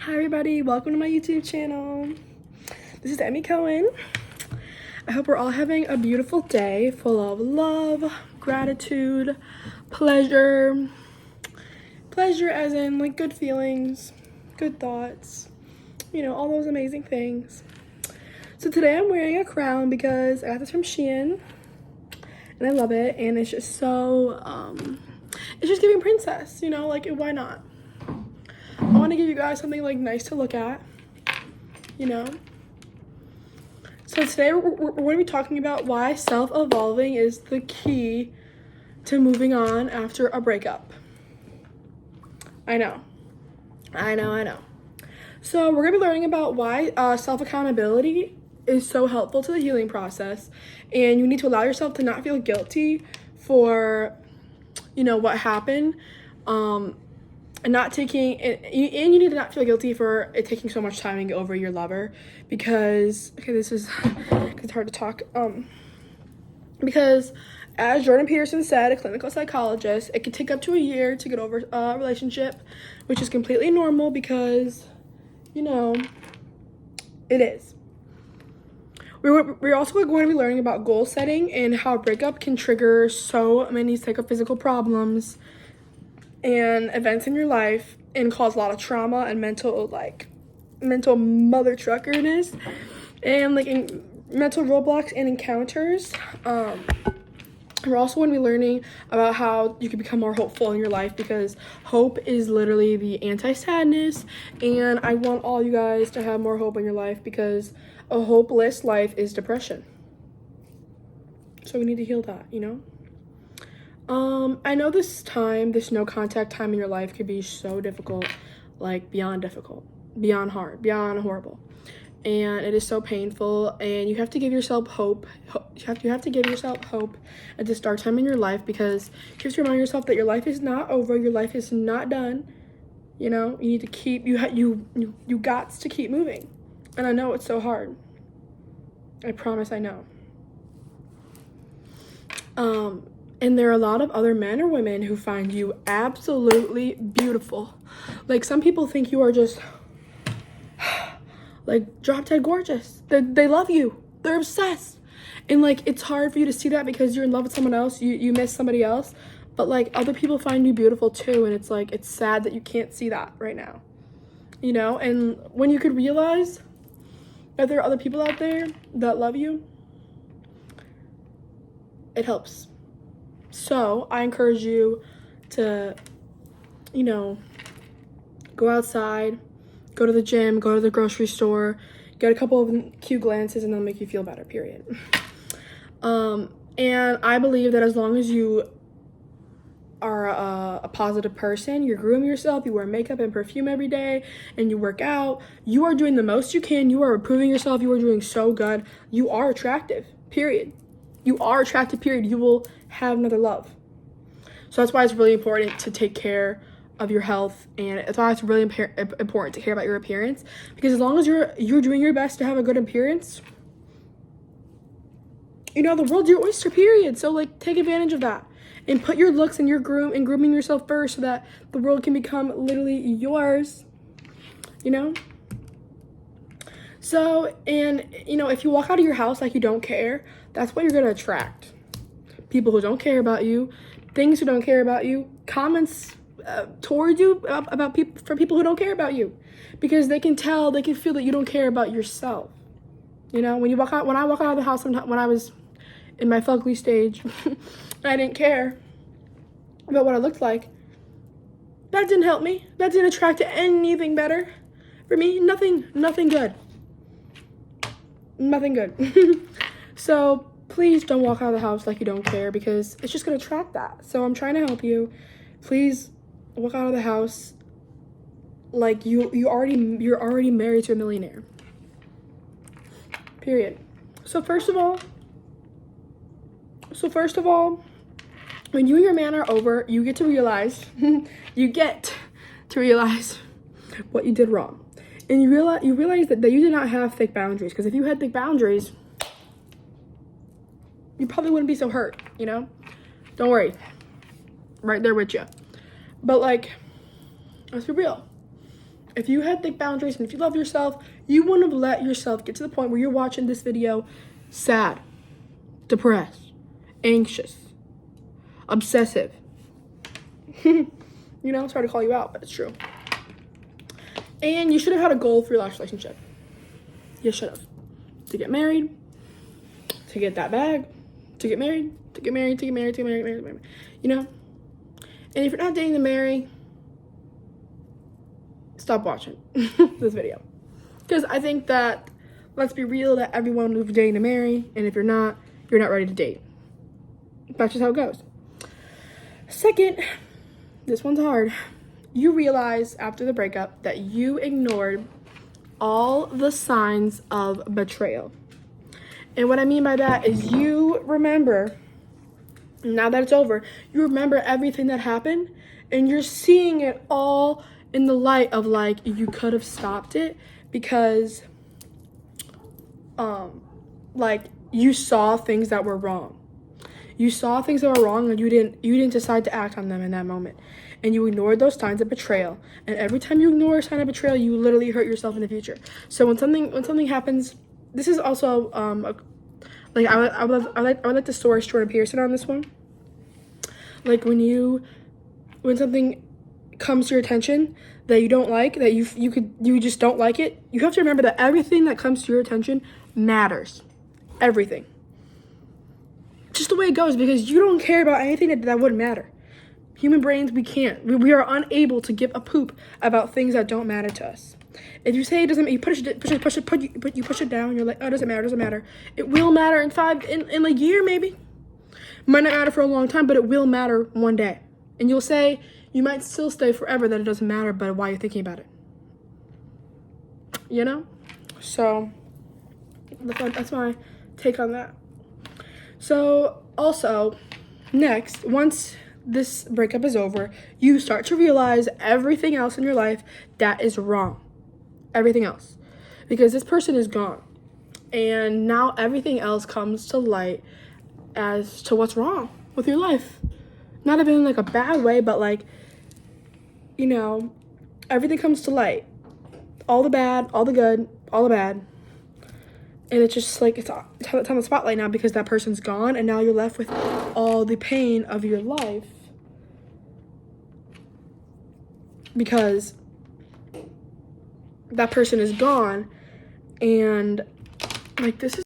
Hi everybody, welcome to my YouTube channel. This is Emmy Cohen. I hope we're all having a beautiful day full of love, gratitude, pleasure. Pleasure as in like good feelings, good thoughts, you know, all those amazing things. So today I'm wearing a crown because I got this from Shein and I love it, and it's just so, it's just giving princess, you know, like why not? I want to give you guys something like nice to look at, you know. So today we're going to be talking about why self-evolving is the key to moving on after a breakup. I know. So we're going to be learning about why self-accountability is so helpful to the healing process, and you need to allow yourself to not feel guilty for, you know, what happened, and not taking it, and you need to not feel guilty for it taking so much time to get over your lover, because it's hard to talk, because as Jordan Peterson said, a clinical psychologist, it could take up to a year to get over a relationship, which is completely normal because, you know, it is. We're also going to be learning about goal setting and how a breakup can trigger so many psychophysical problems and events in your life and cause a lot of trauma and mental mother truckerness and mental roadblocks and encounters. We're also going to be learning about how you can become more hopeful in your life, because hope is literally the anti-sadness, and I want all you guys to have more hope in your life, because a hopeless life is depression. So we need to heal that, you know? I know this no contact time in your life could be so difficult, like beyond difficult, beyond hard, beyond horrible. And it is so painful, and you have to give yourself hope. You have to give yourself hope at this dark time in your life, because you have to remind yourself that your life is not over, your life is not done. You know, you need to keep, you got to keep moving. And I know it's so hard. I promise I know. And there are a lot of other men or women who find you absolutely beautiful. Like, some people think you are just like drop dead gorgeous. They love you. They're obsessed. And like, it's hard for you to see that because you're in love with someone else. You miss somebody else. But like, other people find you beautiful too. And it's like, it's sad that you can't see that right now. You know, and when you could realize that there are other people out there that love you, it helps. So I encourage you to, you know, go outside, go to the gym, go to the grocery store, get a couple of cute glances, and they'll make you feel better, period. And I believe that as long as you are a positive person, you groom yourself, you wear makeup and perfume every day, and you work out, you are doing the most you can, you are improving yourself, you are doing so good, you are attractive, period. You are attractive, period. You will have another love. So that's why it's really important to take care of your health, and that's why it's really important to care about your appearance, because as long as you're doing your best to have a good appearance, you know, the world's your oyster, period. So like, take advantage of that and put your looks and grooming yourself first, so that the world can become literally yours, you know. So, and you know, if you walk out of your house like you don't care, that's what you're going to attract. People who don't care about you, things who don't care about you, comments towards you about from people who don't care about you, because they can tell, they can feel that you don't care about yourself. You know, when I walk out of the house, when I was in my fugly stage, I didn't care about what I looked like. That didn't help me. That didn't attract anything better for me. Nothing good. Nothing good. So please don't walk out of the house like you don't care, because it's just going to attract that. So I'm trying to help you. Please walk out of the house like you're already married to a millionaire. Period. So first of all, when you and your man are over, you get to realize what you did wrong. And you realize that you did not have thick boundaries, because if you had thick boundaries, you probably wouldn't be so hurt, you know? Don't worry. Right there with you. But like, let's be real. if you had thick boundaries and if you love yourself, you wouldn't have let yourself get to the point where you're watching this video sad, depressed, anxious, obsessive. You know, it's hard to call you out, but it's true. And you should have had a goal for your last relationship. You should have. To get married, to get that bag, to get married, to get married, to get married, to get married, to get married, you know? And if you're not dating to marry, stop watching this video. Because I think that, let's be real, that everyone is dating to marry, and if you're not ready to date. That's just how it goes. Second, this one's hard. You realize after the breakup that you ignored all the signs of betrayal. And what I mean by that is you remember, now that it's over, you remember everything that happened, and you're seeing it all in the light of, like, you could have stopped it because, like, you saw things that were wrong. You saw things that were wrong, and you didn't decide to act on them in that moment. And you ignored those signs of betrayal. And every time you ignore a sign of betrayal, you literally hurt yourself in the future. So when something happens, this is also like I would like to source Jordan Peterson on this one. Like when something comes to your attention that you don't like, that you just don't like it, you have to remember that everything that comes to your attention matters. Everything. Just the way it goes, because you don't care about anything that wouldn't matter. Human brains, we are unable to give a poop about things that don't matter to us. If you say it doesn't, you push it down. You're like, oh, it doesn't matter. It will matter in a year maybe. Might not matter for a long time, but it will matter one day. And you'll say you might still stay forever that it doesn't matter, but why you're thinking about it. You know? So that's my take on that. So also, next, once this breakup is over, you start to realize everything else in your life that is wrong. Everything else. Because this person is gone. And now everything else comes to light as to what's wrong with your life. Not even in like a bad way, but like, you know, everything comes to light. All the bad, all the good, all the bad. And it's just like, it's on the spotlight now because that person's gone, and now you're left with all the pain of your life. Because that person is gone, and like, this is